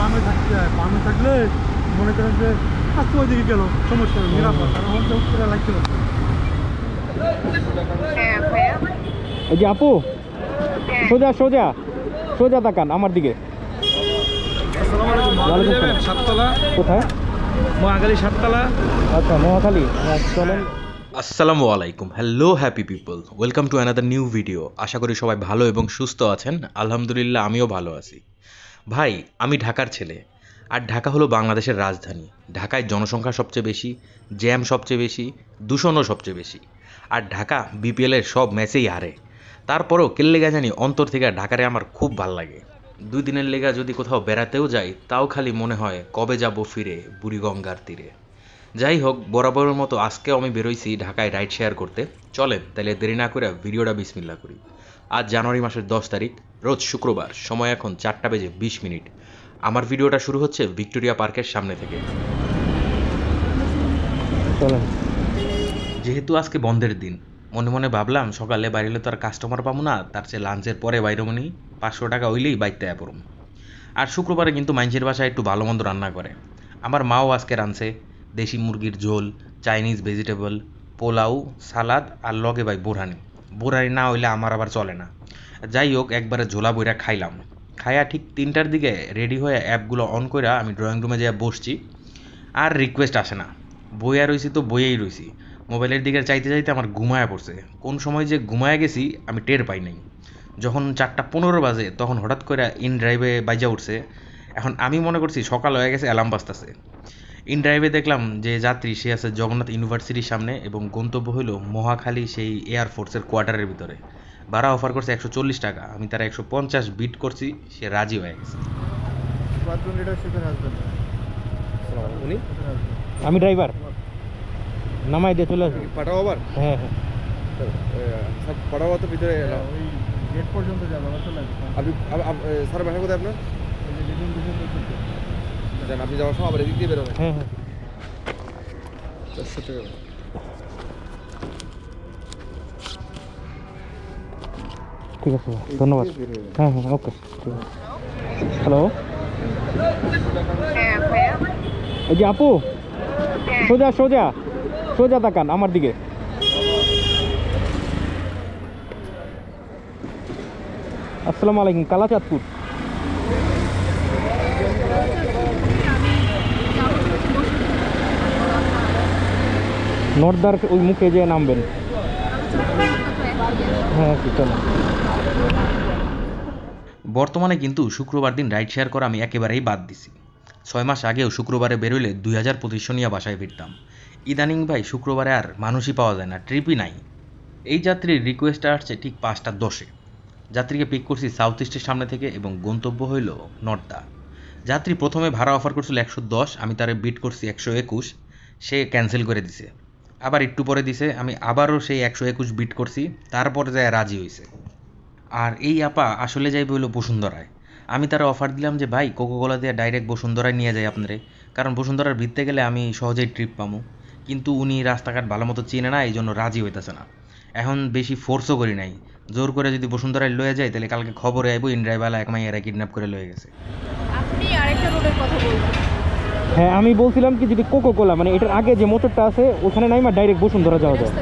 বামে থাকতে হয়, বামে থাকলে মনে করেন যে আজকে ওইদিকে গেল সমস্যা নেই, নিরাপদ। আর ওখান থেকে উত্তরে লাগতে পারছে। এই যে আপু, সোজা সোজা সোজা তাকান আমার দিকে। সাততলা কোথায়? মহাখালী সাততলা। আচ্ছা, মহাখালী। চলেন। আসসালামু আলাইকুম, hello happy people, welcome to another new video. আশা করি সবাই ভালো এবং সুস্থ আছেন। আলহামদুলিল্লাহ আমিও ভালো আছি। ভাই, আমি ঢাকার ছেলে, আর ঢাকা হলো বাংলাদেশের রাজধানী। ঢাকায় জনসংখ্যা সবচেয়ে বেশি, জ্যাম সবচেয়ে বেশি, দূষণও সবচেয়ে বেশি। আর ঢাকা বিপিএলের সব ম্যাচেই হারে। তারপরেও কেল্লেগা জানি অন্তর থেকে ঢাকারে আমার খুব ভাল লাগে। 2 দিনের লেগা যদি কোথাও বেড়াতেও যাই, তাও খালি মনে হয় কবে যাব ফিরে বুড়িগঙ্গার তীরে। যাই হোক, বরাবরের মতো আজকেও আমি বেরোইছি ঢাকায় রাইড শেয়ার করতে। চলেন তাহলে দেরি না করে ভিডিওটা বিসমিল্লাহ করি। আজ জানুয়ারি মাসের 10 তারিখ, রোজ শুক্রবার, সময় এখন 4:20 আমার ভিডিওটা শুরু হচ্ছে ভিক্টোরিয়া পার্কের সামনে থেকে। চলেন। যেহেতু আজকে বন্ধের দিন, মনে মনে ভাবলাম সকালে বাইরে তো আর কাস্টমার পাবো না, তার চেয়ে লাঞ্চের পরে বাইরে মনি 500 টাকা হইলেই বাইতে পড়ুম। আর শুক্রবারে কিন্তু মানুষের বাসায় একটু ভালো মন্দ রান্না করে। আমার মাও আজকে রাঁধছে দেশি মুরগির ঝোল, চাইনিজ ভেজিটেবল, পোলাও, সালাদ, আর লগে ভাই বোরহানি না হইলে আমার আবার চলে না। যাই হোক, একবারে ঝোলা বইরা খাইলাম। খাইয়া ঠিক 3টার দিকে রেডি হয়ে অ্যাপগুলো অন করে আমি ড্রয়িং রুমে যেয়ে বসছি। আর রিকোয়েস্ট আসে না, বইয়া রইছি তো বইয়েই রইছি। মোবাইলের দিকে চাইতে চাইতে আমার ঘুমায়া পড়ছে। কোন সময় যে ঘুমায়া গেছি আমি টের পাই নাই। যখন 4:15 বাজে তখন হঠাৎ করে ইন ড্রাইভে বাইজা উঠছে। এখন আমি মনে করছি সকাল হয়ে গেছে, অ্যালার্ম বাজতেছে। ইন ড্রাইভে দেখলাম যে যাত্রী সে আছে জগন্নাথ ইউনিভার্সিটির সামনে এবং গন্তব্য হইল মহাখালী সেই এয়ারফোর্সের কোয়ার্টারের ভিতরে। ভাড়া অফার করছে 140 টাকা। আমি তারা 150 বিট করছি, সে রাজি হয়ে গেছে। উনি? আমি ড্রাইভার, নামাই দিয়ে চলে আসবো। পাঠাও আবার? হ্যাঁ হ্যাঁ, সব পাঠাও তো ভিতরে এলাম। ওই গেট পর্যন্ত যাবো, চলে আসবো। আপনি স্যার বাসা কোথায় আপনার? জান, আপনি যাওয়ার সময় আবার এদিক দিয়ে বেরোবেন। হ্যাঁ হ্যাঁ, ঠিক আছে, ধন্যবাদ। হ্যাঁ হ্যাঁ, ওকে, ঠিক আছে। হ্যালো, এই যে আপু, সোজা সোজা সোজা তাকান আমার দিকে। আসসালামু আলাইকুম, কালাচাঁদপুর। নর্দার ওই মুখে যে নামবেন। হ্যাঁ, চলো। বর্তমানে কিন্তু শুক্রবার দিন রাইড শেয়ার করা আমি একেবারেই বাদ দিছি। 6 মাস আগেও শুক্রবারে বেরোলে 2025 নিয়ে বাসায় ফিরতাম। ইদানিং ভাই শুক্রবারে আর মানুষই পাওয়া যায় না, ট্রিপই নাই। এই যাত্রীর রিকোয়েস্ট আসছে ঠিক 5:10। যাত্রীকে পিক করছি সাউথ ইস্টের সামনে থেকে এবং গন্তব্য হইল নর্দা। যাত্রী প্রথমে ভাড়া অফার করছিল 110, আমি তারে বিট করছি 121, সে ক্যান্সেল করে দিছে। আবার একটু পরে দিছে, আমি আবারও সেই 121 বিট করছি, তারপরে যায় রাজি হয়েছে। আর এই আপা আসলে যাইবে হইলো বসুন্ধরায়। আমি তারা অফার দিলাম যে ভাই কোকোকোলা দিয়ে ডাইরেক্ট বসুন্ধরায় নিয়ে যাই আপনারে, কারণ বসুন্ধরার ভিতরে গেলে আমি সহজেই ট্রিপ পাবো। কিন্তু উনি রাস্তাঘাট ভালো মতো চেনে না, এই জন্য রাজি হইতেছে না। এখন বেশি ফোর্সও করি নাই, জোর করে যদি বসুন্ধরায় লয়ে যায় তাহলে কালকে খবরে আইবো ইন্ড্রাইভালা এক মাইয়ারা কিডন্যাপ করে লয়ে গেছে। আপনি আরেকটা রোডের কথা বলবেন। হ্যাঁ, আমি বলছিলাম কি যদি কোকোকোলা মানে এটার আগে যে মোটরটা আছে ওখানে নাইমা ডাইরেক্ট বসুন্ধরা যাওয়া যায়।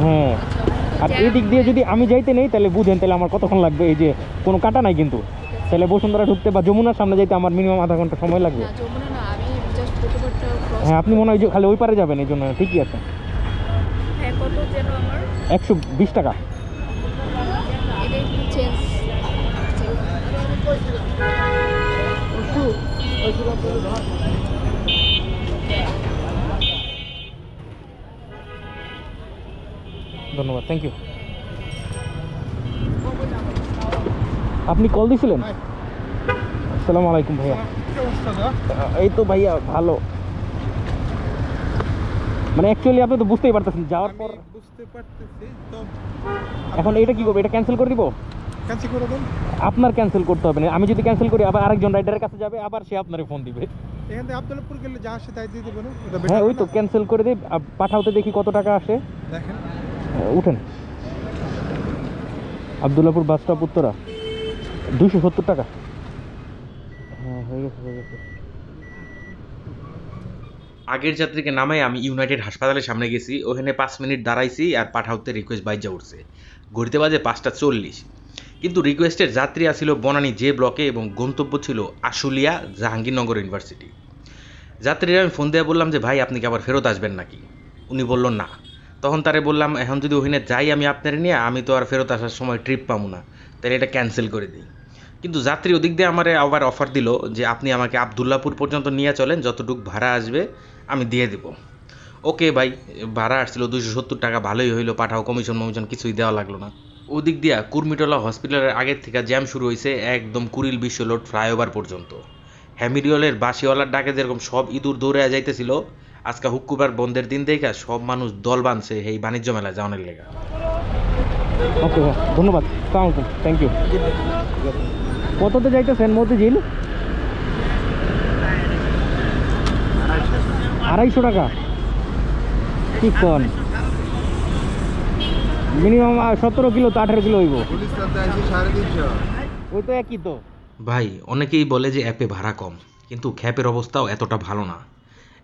হ্যাঁ, আর এই দিক দিয়ে যদি আমি যাইতে নেই তাহলে বুঝেন তাহলে আমার কতক্ষণ লাগবে। এই যে কোনো কাটা নাই কিন্তু, তাহলে বসুন্ধরা ঢুকতে বা যমুনার সামনে যাইতে আমার মিনিমাম আধা ঘন্টা সময় লাগবে। না, যমুনা না, আমি জাস্ট কোকোবারটা ক্রস। হ্যাঁ, আপনি মনে হয় যে খালি ওই পারে যাবেন, এই জন্য ঠিকই আছে। হ্যাঁ, কত যেন আমার 120 টাকা। এটা একটু চেঞ্জ। ধন্যবাদ, থ্যাংক ইউ। আপনি কল দিয়েছিলেন? আসসালামু আলাইকুম ভাইয়া। এই তো ভাইয়া ভালো। মানে অ্যাকচুয়ালি আপনি তো বুঝতেই পারতেছেন যাওয়ার পর। বুঝতে পারতেছি তো। এখন এটা কি করবো? এটা ক্যান্সেল করে দিব? ক্যান্সেল করে দেন। আপনার ক্যান্সেল করতে হবে না। আমি যদি ক্যান্সেল করি আবার আরেকজন রাইডারের কাছে যাবে, আবার সে আপনারে ফোন দিবে। এখান থেকে আব্দুল্লাহপুর গেলে যা আসে তাই দিয়ে দেবো না? হ্যাঁ, ওই তো ক্যান্সেল করে দিই, পাঠাওতে দেখি কত টাকা আসে। দেখেন, উঠেন। আব্দুল্লাহপুর বাস স্টপ উত্তরা 270 টাকা। হ্যাঁ, হ্যাঁ হয়ে গেছে আগের যাত্রীকে নামাই আমি ইউনাইটেড হাসপাতালের সামনে গেছি, ওখানে 5 মিনিট দাঁড়াইছি আর পাঠাউতে রিকোয়েস্ট বাইজা উঠছে, ঘুরতে বাজে 5:40। কিন্তু রিকোয়েস্টের যাত্রী আসিল বনানী যে ব্লকে এবং গন্তব্য ছিল আশুলিয়া জাহাঙ্গীরনগর ইউনিভার্সিটি। যাত্রীরা আমি ফোন দিয়ে বললাম যে ভাই আপনি কি আবার ফেরত আসবেন নাকি? উনি বলল না। তখন তারে বললাম এখন যদি ওখানে যাই আমি আপনার নিয়ে, আমি তো আর ফেরত আসার সময় ট্রিপ পাবো না, তাহলে এটা ক্যান্সেল করে দিই। কিন্তু যাত্রী ওদিক দিয়ে আমার আবার অফার দিল যে আপনি আমাকে আবদুল্লাপুর পর্যন্ত নিয়ে চলেন, যতটুকু ভাড়া আসবে আমি দিয়ে দিব। ওকে ভাই, ভাড়া আসছিল 270 টাকা, ভালোই হইলো, পাঠাও কমিশন কিছুই দেওয়া লাগলো না। ওদিক দিয়া কুর্মিটোলা হসপিটালের আগের থেকে জ্যাম শুরু হয়েছে একদম কুড়িল বিশ্ব রোড ফ্লাইওভার পর্যন্ত। হ্যামিডিওলের বাসিওয়ালার ডাকে যেরকম সব ইঁদুর দৌড়ে যাইতেছিল, আজকে হুক্কুবার বন্ধের দিন দেখা সব মানুষ দল বাঁধছে এই বাণিজ্য মেলায় যাওয়ার লেগা। ওকে ভাই, ধন্যবাদ, আসসালামু আলাইকুম, থ্যাংক ইউ। কততে যাইতেছেন মতিঝিল? 250 টাকা ঠিক কন, মিনিমাম 17 কিলো তো 18 কিলো হইব, ওই তো একই তো। ভাই অনেকেই বলে যে অ্যাপে ভাড়া কম, কিন্তু খ্যাপের অবস্থাও এতটা ভালো না।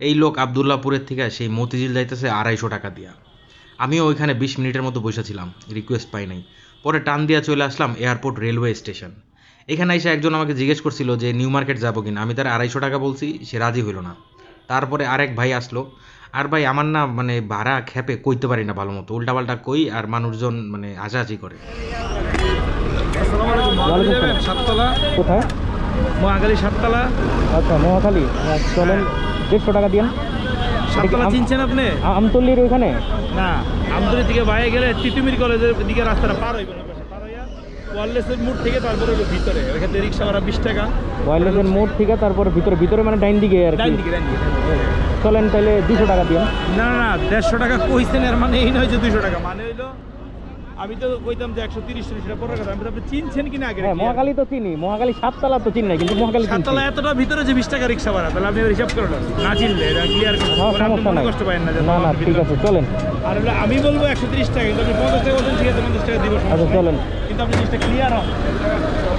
এই লোক আবদুল্লাপুরের থেকে সেই মতিঝিল যাইতেছে 250 টাকা দিয়া। আমিও ওইখানে 20 মিনিটের মতো বসেছিলাম, রিকোয়েস্ট পাই নাই। পরে টান দিয়া চলে আসলাম এয়ারপোর্ট রেলওয়ে স্টেশন। এখানে এসে একজন আমাকে জিজ্ঞেস করছিল যে নিউ মার্কেট যাবো কিনা, আমি তার 250 টাকা বলছি, সে রাজি হইল না। তারপরে আরেক ভাই আসলো, আর ভাই আমার না মানে ভাড়া খ্যাপে কইতে পারি না ভালো মতো, উল্টাপাল্টা কই আর মানুষজন মানে হাসাহাসি করে। সাততলা, কোথায়? মহাখালী সাততলা। আচ্ছা মহাখালী, চলেন 150 টাকা দিন। সাততলা চিনছেন আপনি? আমতলির ওইখানে না, আমতলি থেকে বাইরে গেলে তিতুমির কলেজের দিকে রাস্তাটা পার হইব না, পার হইয়া ওয়ারলেসের মোড় থেকে তারপরে ভিতরে ওইখানে রিক্সা ভাড়া 20 টাকা। ওয়ারলেসের মোড় থেকে তারপরে ভিতরে মানে ডাইন দিকে আর কি। ডাইন দিকে। চলেন তাহলে 200 টাকা দিন। না 150 টাকা কইছেন, এর মানে এই নয় যে 200 টাকা, মানে হইলো আমি তো কইতাম যে 130 টাকা পরে কথা। আপনি চিনছেন কিনা আগে? হ্যাঁ মহাখালী তো চিনি, মহাখালী সাততলা তো চিনি না, কিন্তু মহাখালী চিনি। সাততলা এতটা ভিতরে যে 20 টাকা রিক্সা ভাড়া, তাহলে আপনি হিসাব করুন, না চিনলে এটা ক্লিয়ার করুন, হ্যাঁ সমস্যা নাই, কষ্ট পাবেন না। না ঠিক আছে চলেন। আর হলো আমি বলবো 130 টাকা, কিন্তু আপনি 50 টাকা বলছেন, ঠিক আছে 50 টাকা দিব, আচ্ছা চলেন। কিন্তু আপনি জিনিসটা ক্লিয়ার হন,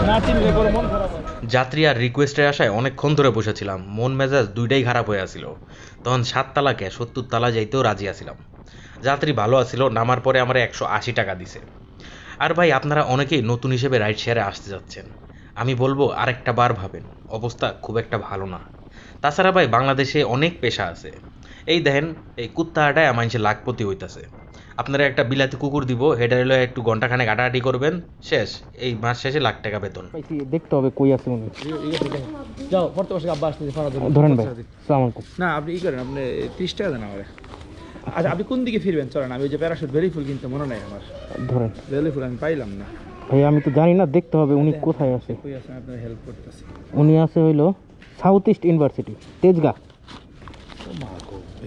না চিনলে পরে মন খারাপ হয়। যাত্রী আর রিকোয়েস্টের আশায় অনেকক্ষণ ধরে বসেছিলাম, মন মেজাজ দুইটাই খারাপ হয়ে আসছিল। তখন 7 তালাকে 70 তালা যাইতেও রাজি আছিলাম। যাত্রী ভালো আসছিল, নামার পরে আমার 180 টাকা দিছে। আর ভাই আপনারা অনেকেই নতুন হিসেবে রাইড শেয়ারে আসতে যাচ্ছেন, আমি বলবো আরেকটা বার ভাবেন, অবস্থা খুব একটা ভালো না। তাছাড়া ভাই বাংলাদেশে অনেক পেশা আছে, এই দেখেন এই কুত্তা হাঁটায় মানুষের লাখপতি হইতাছে। আপনারা একটা বিলাতি কুকুর দিব, হেডার হলো একটু ঘন্টাখানেক হাঁটাহাঁটি করবেন, শেষ, এই মাস শেষে লাখ টাকা বেতন। পাইছি, দেখতে হবে কই আছে উনি। যাও পড়তে বসে আব্বা আসতে ফাড়া দেবো। ধরেন ভাই, আসসালামু আলাইকুম। না আপনি করেন, আপনি 30 টাকা দেন আমারে। আচ্ছা আপনি কোন দিকে ফিরবেন চলেন, আমি ওই যে প্যারাশুট ভেরিফুল কিন্তু মনে নাই আমার, ধরেন ভেরিফুল আমি পাইলাম না। ভাই, আমি তো জানি না, দেখতে হবে উনি কোথায় আছে। কই আছেন, আপনার হেল্প করতেছি। উনি আছে হইলো সাউথ ইস্ট ইউনিভার্সিটি, তেজগাঁ।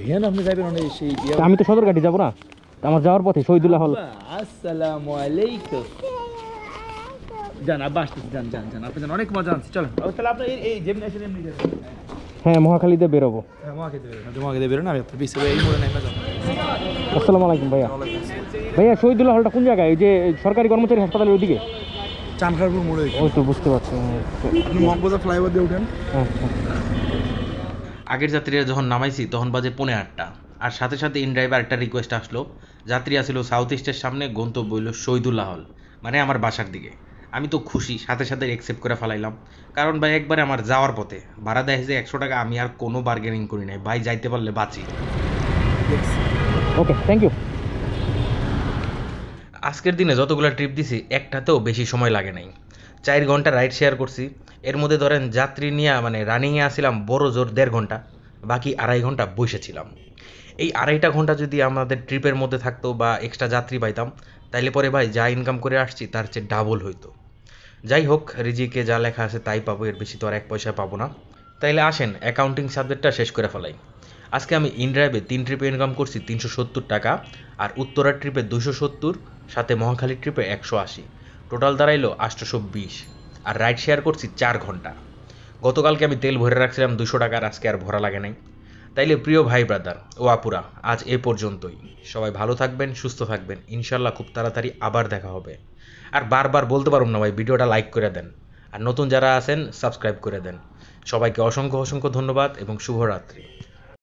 হেন আপনি যাবেন অনেক সেই তা আমি তো সদরঘাটি যাবো না, তা আমার যাওয়ার পথে শহীদুল্লাহ হল। আসসালামু আলাইকুম। যান আব্বা আসতেছি, যান যান যান, আপনি যান, অনেক মজা আনছি, চলেন। তাহলে আপনি এই যেমনি আসেন এমনি যাবেন। হ্যাঁ মহাখালীতে বেরোবো। হ্যাঁ মহাখালীতে বেরোন, আমি আপনার পিছিয়ে এই মোড়ে নেমে যাবো। আসসালামু আলাইকুম ভাইয়া। ভাইয়া শহীদুল্লাহ হলটা কোন জায়গায়? ওই যে সরকারি কর্মচারী হাসপাতালের ওইদিকে? চানখারপুর মোড়ে। ওই তো বুঝতে পারছি। আপনি মগবাজার ফ্লাইওভার দিয়ে উঠেন। হ্যাঁ। আগের যাত্রীরা যখন নামাইছি তখন বাজে 8:45, আর সাথে সাথে ইন ড্রাইভার একটা রিকোয়েস্ট আসলো। যাত্রী আসলো সাউথ ইস্টের সামনে, গন্তব্য হইল শহীদুল্লাহ হল, মানে আমার বাসার দিকে। আমি তো খুশি, সাথে সাথে অ্যাকসেপ্ট করে ফেলাইলাম, কারণ ভাই একবারে আমার যাওয়ার পথে ভাড়া দেয় যে 100 টাকা, আমি আর কোনো বার্গেনিং করি নাই ভাই, যাইতে পারলে বাঁচি। Okay thank you. আজকের দিনে যতগুলো ট্রিপ দিছি একটাতেও বেশি সময় লাগে নাই, 4 ঘন্টা রাইড শেয়ার করছি। এর মধ্যে ধরেন যাত্রী নিয়ে মানে রানিংয়ে আসছিলাম বড় জোর 1.5 ঘন্টা, বাকি 2.5 ঘন্টা বসেছিলাম। এই 2.5 ঘন্টা যদি আমাদের ট্রিপের মধ্যে থাকতো বা এক্সট্রা যাত্রী পাইতাম, তাইলে পরে ভাই যা ইনকাম করে আসছি তার চেয়ে ডাবল হইতো। যাই হোক, রিজিকে যা লেখা আছে তাই পাবো, এর বেশি তো আর 1 পয়সা পাবো না। তাইলে আসেন অ্যাকাউন্টিং সাবজেক্টটা শেষ করে ফেলাই। আজকে আমি ইনড্রাইভে 3 ট্রিপে ইনকাম করছি 370 টাকা, আর উত্তরার ট্রিপে 270, সাথে মহাখালী ট্রিপে 180, টোটাল দাঁড়াইলো 820। আর রাইড শেয়ার করছি 4 ঘন্টা। গতকালকে আমি তেল ভরে রাখছিলাম 200 টাকার, আজকে আর ভরা লাগে নাই। তাইলে প্রিয় ভাই ব্রাদার ও আপুরা, আজ এ পর্যন্তই। সবাই ভালো থাকবেন, সুস্থ থাকবেন, ইনশাল্লাহ খুব তাড়াতাড়ি আবার দেখা হবে। আর বারবার বলতে পারুম না ভাই, ভিডিওটা লাইক করে দেন, আর নতুন যারা আছেন সাবস্ক্রাইব করে দেন। সবাইকে অসংখ্য অসংখ্য ধন্যবাদ এবং শুভরাত্রি।